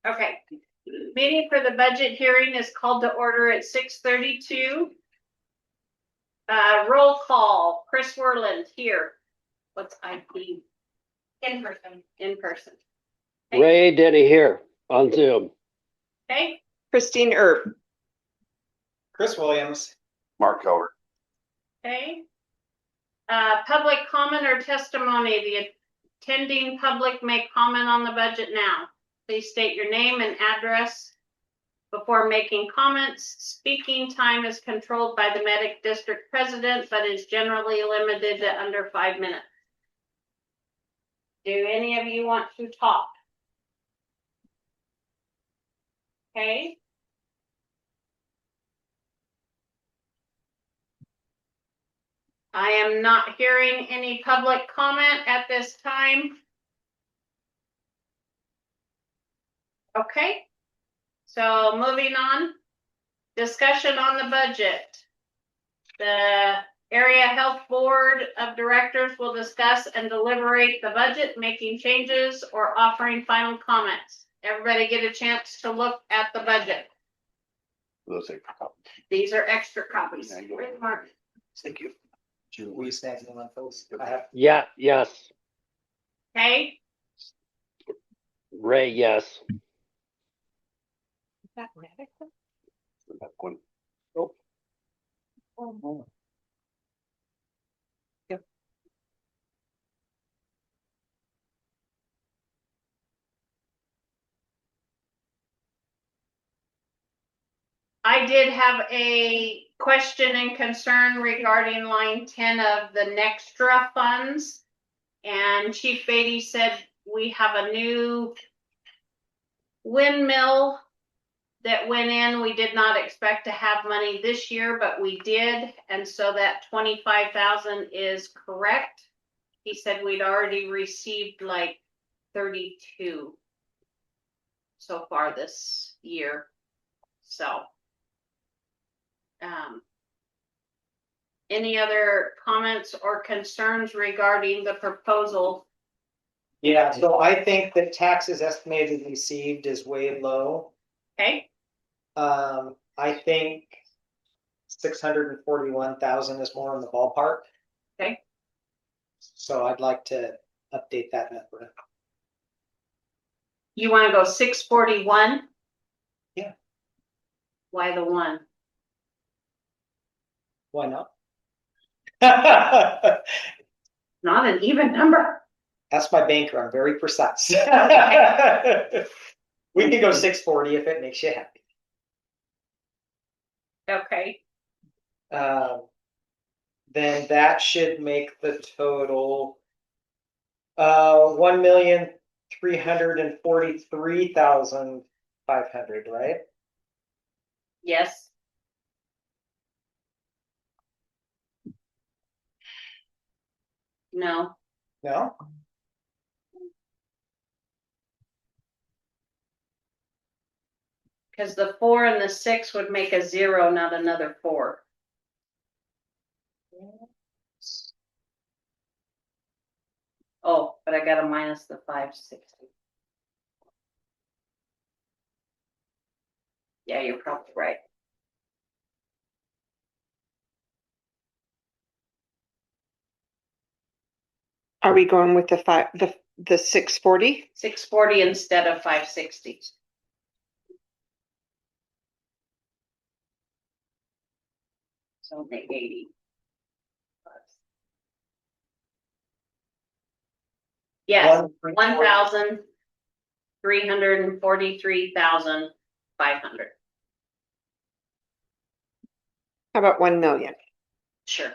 Okay, meeting for the budget hearing is called to order at 6:32. Roll call, Chris Werland here. What's IP? In person. In person. Okay. Ray Denny here on Zoom. Okay, Christine Erb. Chris Williams. Mark Howard. okay. Public comment or testimony. The attending public may comment on the budget now. Please state your name and address before making comments. Speaking time is controlled by the Medic District President, but is generally limited to under 5 minutes. Do any of you want to talk? Okay. I am not hearing any public comment at this time. Okay. So moving on, discussion on the budget. The Area Health Board of Directors will discuss and deliberate the budget, making changes or offering final comments. Everybody get a chance to look at the budget. Those extra copies. These are extra copies. Thank you. Where's Mark? Thank you. Will you stand in one, folks? I have. Yeah, yes. Okay, Ray, yes. That medic? That one. Oh. Yep. I did have a question and concern regarding line 10 of the Nextra funds. And Chief Beatty said we have a new windmill that went in. We did not expect to have money this year, but we did. And so that 25,000 is correct. He said we'd already received like 32 so far this year. So, any other comments or concerns regarding the proposal? Yeah, so I think that taxes estimated received is way low. Okay, I think 641,000 is more in the ballpark. okay. So I'd like to update that number. You want to go 641? Yeah. Why the one? Why not? Not an even number. That's my banker. I'm very precise. We can go 640 if it makes you happy. Okay, Then that should make the total 1,343,500, right? yes. No, No? because the 4 and the 6 would make a 0, not another 4. Oh, but I got to minus the 560. Yeah, you're probably right. Are we going with the 640? 640 instead of 560. So make 80. Yes, 1,343,500. How about 1 million? Sure.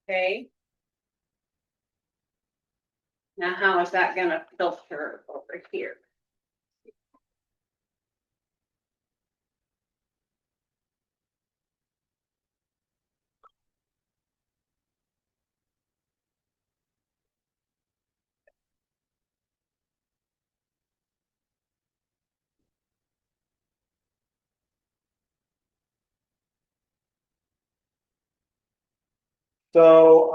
Okay. Now, how is that gonna filter over here? So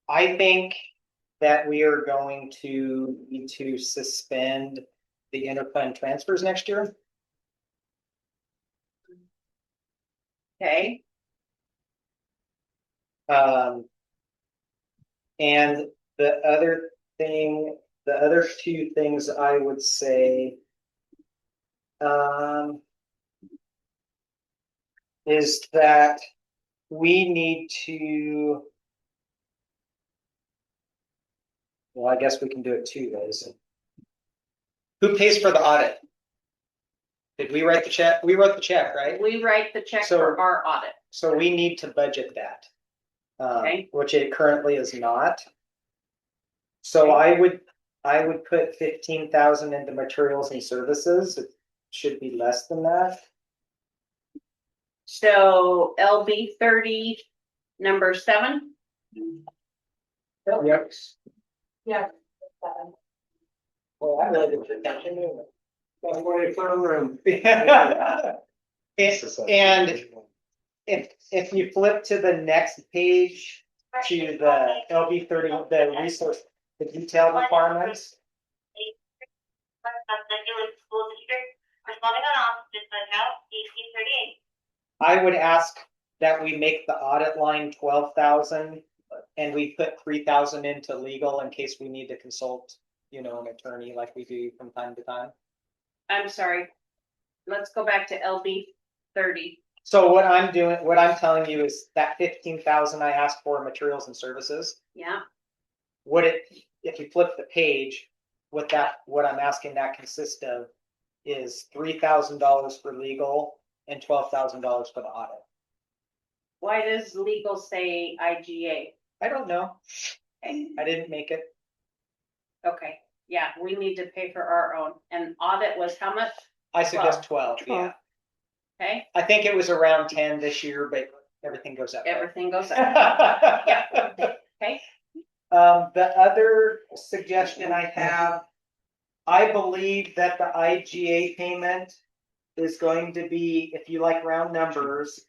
I think that we are going to need to suspend the interfund transfers next year. Okay, And the other two things I would say, is that we need to, well, I guess we can do it 2 ways. Who pays for the audit? Did we write the check? We wrote the check, right? we write the check So- for our audit. So we need to budget that. Okay. Which it currently is not. So I would put 15,000 into materials and services. It should be less than that. So LB 30, number 7. Yep. Yeah. Well, I really didn't pay attention to it. That's why you put a room. And if you flip to the next page, to the LB 30, the resource, the detailed requirements. I would ask that we make the audit line 12,000 and we put 3,000 into legal in case we need to consult, an attorney like we do from time to time. I'm sorry. Let's go back to LB 30. So what I'm telling you is that 15,000 I asked for materials and services. Yeah, If you flip the page, what I'm asking that consist of is $3,000 for legal and $12,000 for the audit. why does legal say IGA? I don't know. Okay, I didn't make it. okay, yeah, we need to pay for our own, and audit was how much? I suggest 12, yeah. 12. Okay, I think it was around 10 this year, but everything goes up. right? everything goes up. Yeah. Okay, The other suggestion I have, I believe that the IGA payment is going to be, if you like round numbers,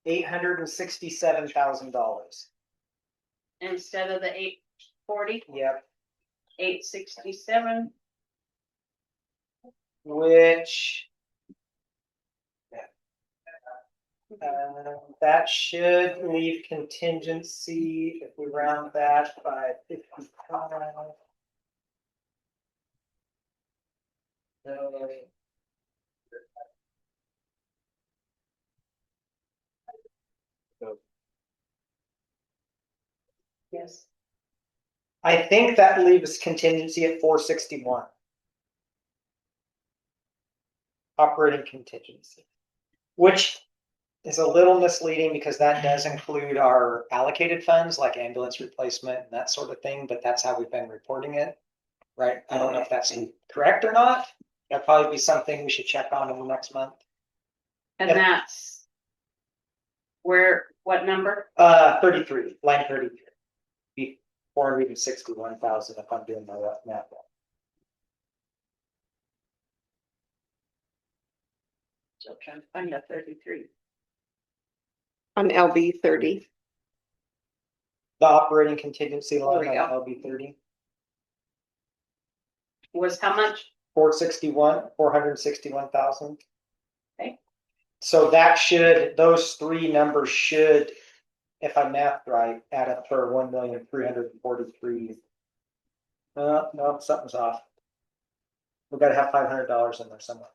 $867,000. instead of the 840, Yep, 867. which that should leave contingency if we round that by 55. Yes. I think that leaves contingency at 461. Operating contingency, which is a little misleading because that does include our allocated funds like ambulance replacement and that sort of thing, but that's how we've been reporting it. Right? I don't know if that's correct or not. That'd probably be something we should check on in the next month. And Yep. that's what number? 33, line 33. Be 461,000 if I'm doing my math right. So trying to find the 33. On LB 30. The operating contingency line There we on go. LB 30. Was how much? 461,000. Okay. So those 3 numbers should, if I math right, add up for 1,343,000. No, something's off. We gotta have $500 in there somewhere.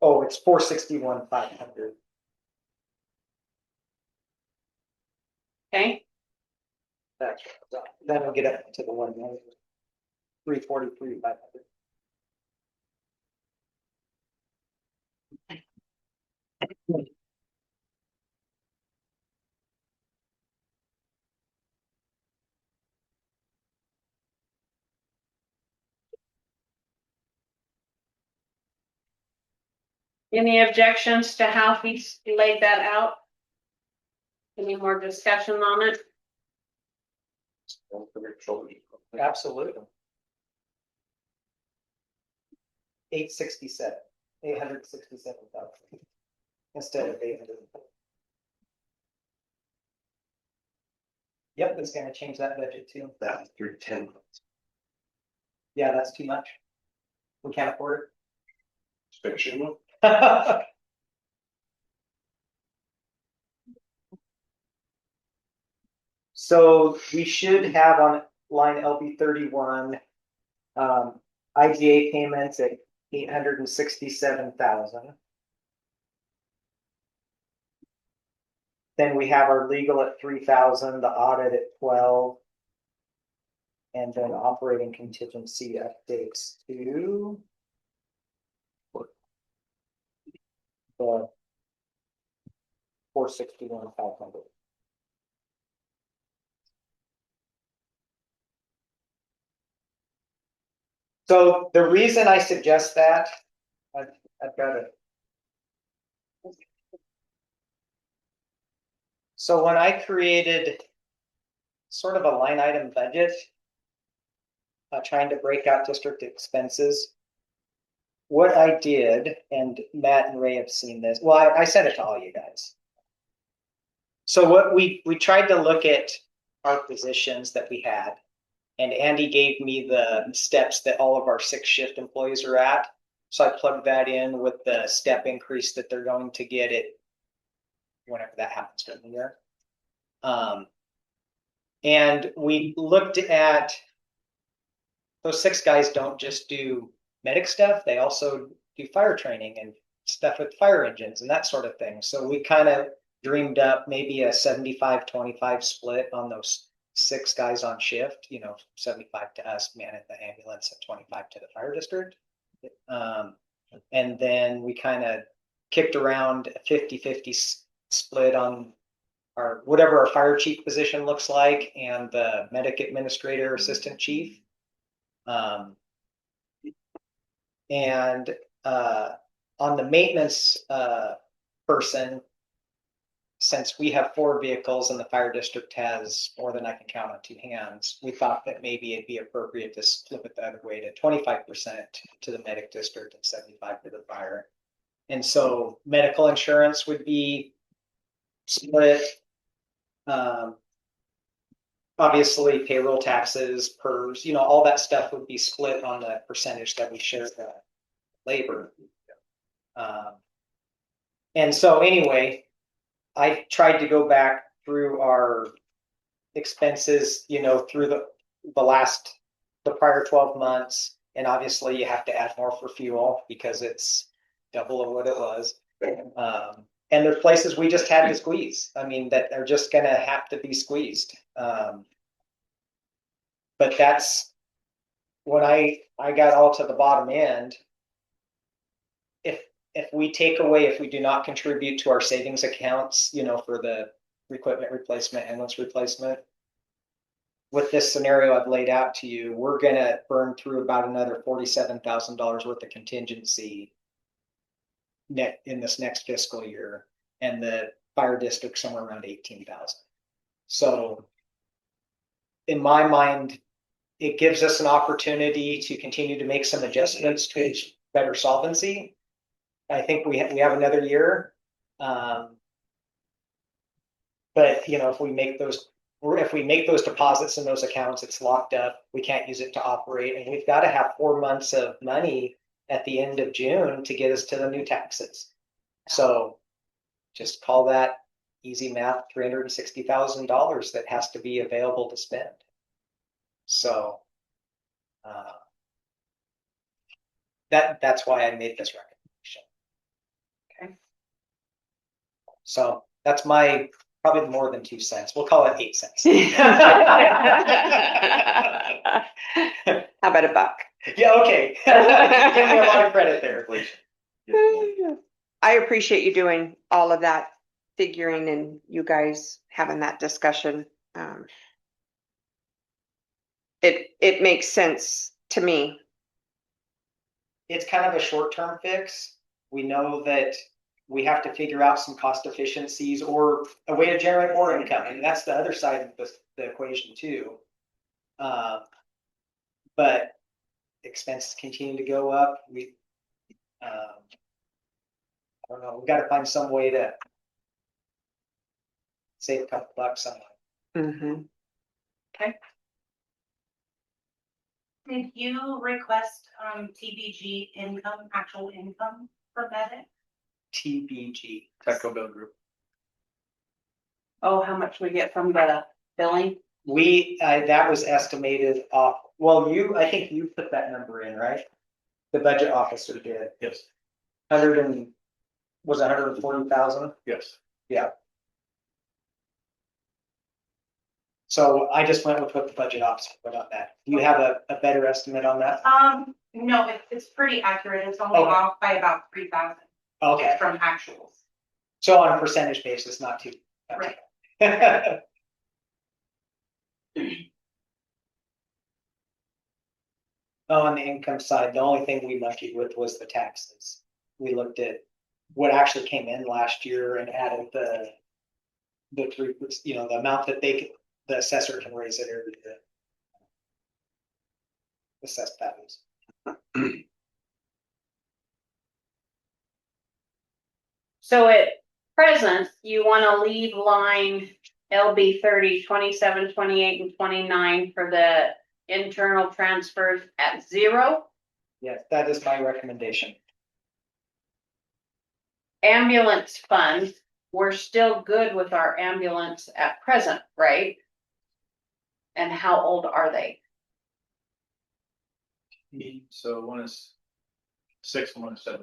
Oh, it's 461,500. Okay, Then we'll get up to the 1,343,500. Any objections to how he's laid that out? Any more discussion on it? Absolutely. 867,000 instead of 800. Yep, it's gonna change that budget too. That's through 10. Yeah, that's too much. We can't afford Fiction. it. So we should have on line LB 31, IGA payments at 867,000. Then we have our legal at 3,000, the audit at 12. And then operating contingency updates to the 461,500. So the reason I suggest that, I've got it. So when I created sort of a line item budget, trying to break out district expenses, what I did, and Matt and Ray have seen this. Well, I sent it to all you guys. So what we tried to look at our positions that we had, and Andy gave me the steps that all of our 6-shift employees are at. So I plugged that in with the step increase that they're going to get it whenever that happens during the year. And we looked at those 6 guys don't just do medic stuff, they also do fire training and stuff with fire engines and that sort of thing. So we kind of dreamed up maybe a 75-25 split on those 6 guys on shift, 75 to us, man at the ambulance, and 25 to the fire district. And then we kind of kicked around a 50-50 split on our whatever our fire chief position looks like and the medic administrator assistant chief. And on the maintenance person, since we have 4 vehicles and the fire district has more than I can count on 2 hands, we thought that maybe it'd be appropriate to flip it the other way to 25% to the medic district and 75% to the fire. And so medical insurance would be split. Obviously payroll taxes, PERS, all that stuff would be split on the percentage that we share the labor. And so anyway, I tried to go back through our expenses, through the prior 12 months. And obviously you have to add more for fuel because it's double of what it was. And there's places we just had to squeeze. I mean, that are just going to have to be squeezed. But that's when I got all to the bottom end. If we do not contribute to our savings accounts, for the equipment replacement, ambulance replacement, with this scenario I've laid out to you, we're going to burn through about another $47,000 worth of contingency in this next fiscal year, and the fire district somewhere around 18,000. So in my mind, it gives us an opportunity to continue to make some adjustments to better solvency. I think we have another year. But if we make those deposits in those accounts, it's locked up. We can't use it to operate, and we've got to have 4 months of money at the end of June to get us to the new taxes. So just call that easy math, $360,000 that has to be available to spend. So that's why I made this recommendation. Okay. So that's probably more than 2 cents. We'll call it 8 cents. How about $1? Yeah, okay. Give me a lot of credit there, please. I appreciate you doing all of that figuring and you guys having that discussion. It makes sense to me. It's kind of a short-term fix. We know that we have to figure out some cost efficiencies or a way to generate more income, and that's the other side of the equation too. But expenses continue to go up. I don't know, we gotta find some way to save a couple bucks on it. Mhm. Did you request TBG income, actual income for medic? TBG. Taco Bell Group. Oh, how much we get from the billing? That was estimated off, well, I think you put that number in, right? The budget officer did, Yes. 140,000? Yes. Yeah. So I just went with what the budget officer put on that. Do you have a better estimate on that? No, it's pretty accurate. It's only Okay. off by about 3,000 Okay, from actuals. so on a percentage basis, not too. Right. On the income side, the only thing we monkeyed with was the taxes. We looked at what actually came in last year and added the three, the amount that the assessor can raise it every year. Assess values. So at present, you wanna leave line LB 30, 27, 28, and 29 for the internal transfers at 0. Yes, that is my recommendation. Ambulance fund, we're still good with our ambulance at present, right? And how old are they? So one is 6 and one is 7.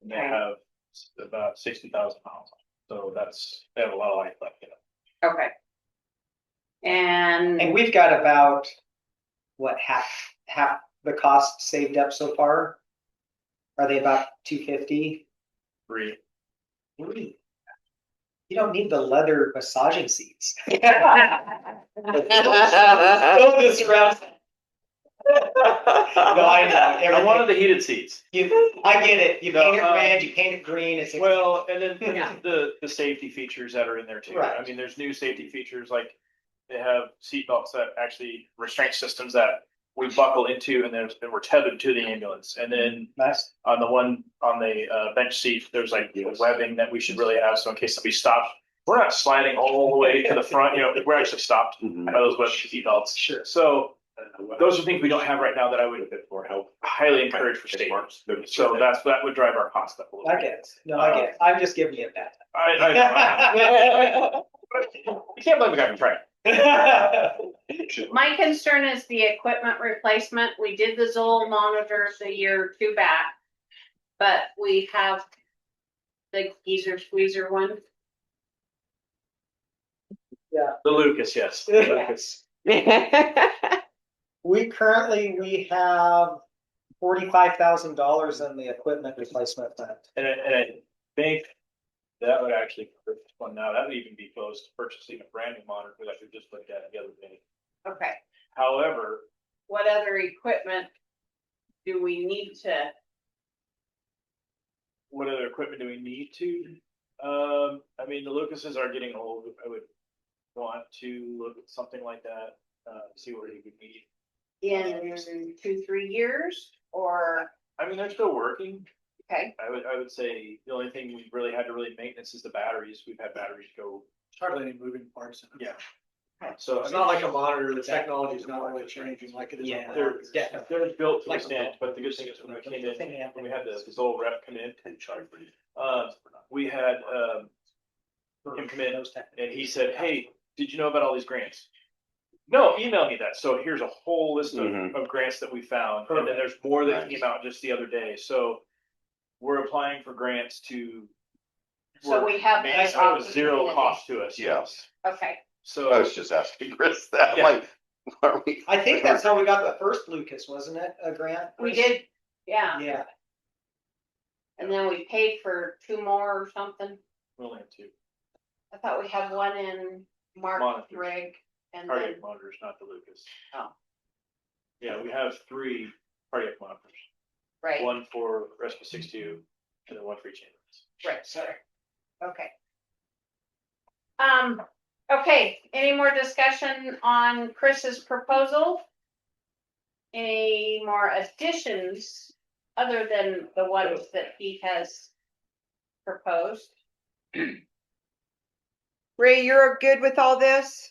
And they Okay. have about 60,000 miles. So they have a lot of life left in them. Okay. And And we've got about, what, half the cost saved up so far? Are they about 250? 3. You don't need the leather massaging seats. Don't this around. No, I know. I wanted the heated seats. I get it. You paint it No, red, you paint it green. It's Well, and then Yeah. the safety features that are in there too. Right. I mean, there's new safety features like they have seat belts that actually restraint systems that we buckle into and then we're tethered to the ambulance. And then nice. on the bench seat, there's like webbing that we should really have. So in case somebody stops, we're not sliding all the way to the front, we're actually stopped by those web seat belts. Sure. So those are things we don't have right now that I would highly encourage for state. So that would drive our cost up a little I bit. get it. No, I get it. I'm just giving you a bad I you can't blame the guy for trying. time. my concern is the equipment replacement. We did the Zoll monitors a year or 2 back. But we have the geezer squeezer one. The Lucas, yes. The Lucas. We have $45,000 in the equipment replacement fund. And I think that would actually cover this one now. That would even be close to purchasing a brand new monitor that we just looked at the other day. Okay, However, what other equipment do we need to? what other equipment do we need to? I mean, the Lucases are getting old. I would want to look at something like that, see what he would need. In 2-3 years, or, I mean, they're still working. okay, I would say the only thing we really had to maintenance is the batteries. We've had batteries go. Hardly any moving parts. Yeah. So It's not like a monitor, the technology is not really changing like it is. Yeah, on They're, monitors. they're built to Like- withstand, but the good thing is when we came in, when we had the Zoll rep come in, we had, him come in and he said, hey, did you know about all these grants? No, email me that. So here's a whole list of grants that we found. And then there's more that came out just the other day. So we're applying for grants to. so we have. Man, it was zero cost to us. Yes. Okay, So. I was just asking Chris that, Yeah. like, are we? I think that's how we got the first Lucas, wasn't it? A grant? we did, yeah, Yeah. and then we paid for 2 more or something. We only have 2 I thought we had one in Mark Monitors. Rig and then, cardiac monitors, not the Lucas. Oh. Yeah, we have 3 cardiac monitors. Right, one for Rescue 62, and then one for each ambulance. right, sorry. Okay. Okay, any more discussion on Chris's proposal? Any more additions other than the ones that he has proposed? Ray, you're good with all this?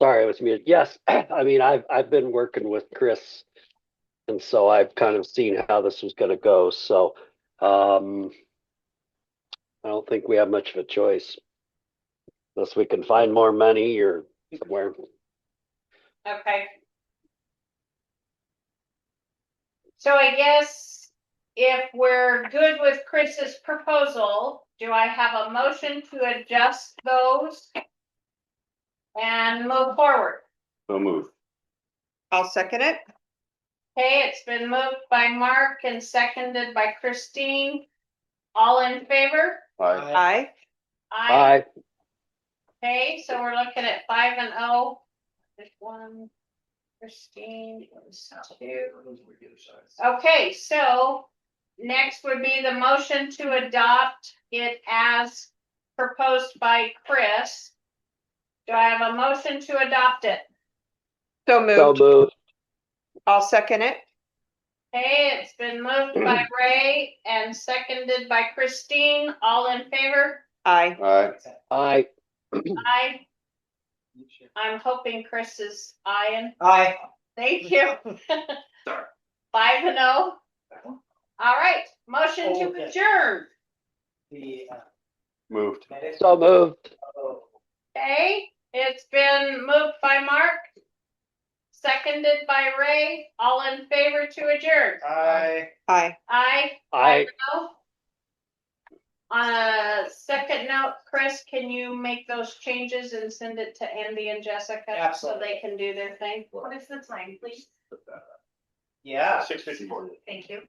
Sorry, I was muted. Yes, I mean, I've been working with Chris, and so I've kind of seen how this was gonna go, so, I don't think we have much of a choice. Unless we can find more money or somewhere. Okay. So I guess if we're good with Chris's proposal, do I have a motion to adjust those and move forward? So move. I'll second it. Okay, it's been moved by Mark and seconded by Christine. All in favor? Aye. Aye. Aye, Okay, so we're looking at 5-0. There's one, Christine, was 2. Okay, so next would be the motion to adopt it as proposed by Chris. Do I have a motion to adopt it? So so moved. moved. I'll second it. Okay, it's been moved by Ray and seconded by Christine. All in favor? Aye. Aye. Aye, Aye. I'm hoping Chris is eyeing. Aye. Thank you. Sorry. 5-0. All right, motion to Okay. adjourn. The, Moved. minutes. so moved. Oh, Okay, it's been moved by Mark, seconded by Ray. All in favor to adjourn? Aye. Aye. Aye. Aye. 5-0. On a second note, Chris, can you make those changes and send it to Andy and Jessica? Absolutely. So they can do their thing? What is the time, please? Yeah. 6:54. Thank you.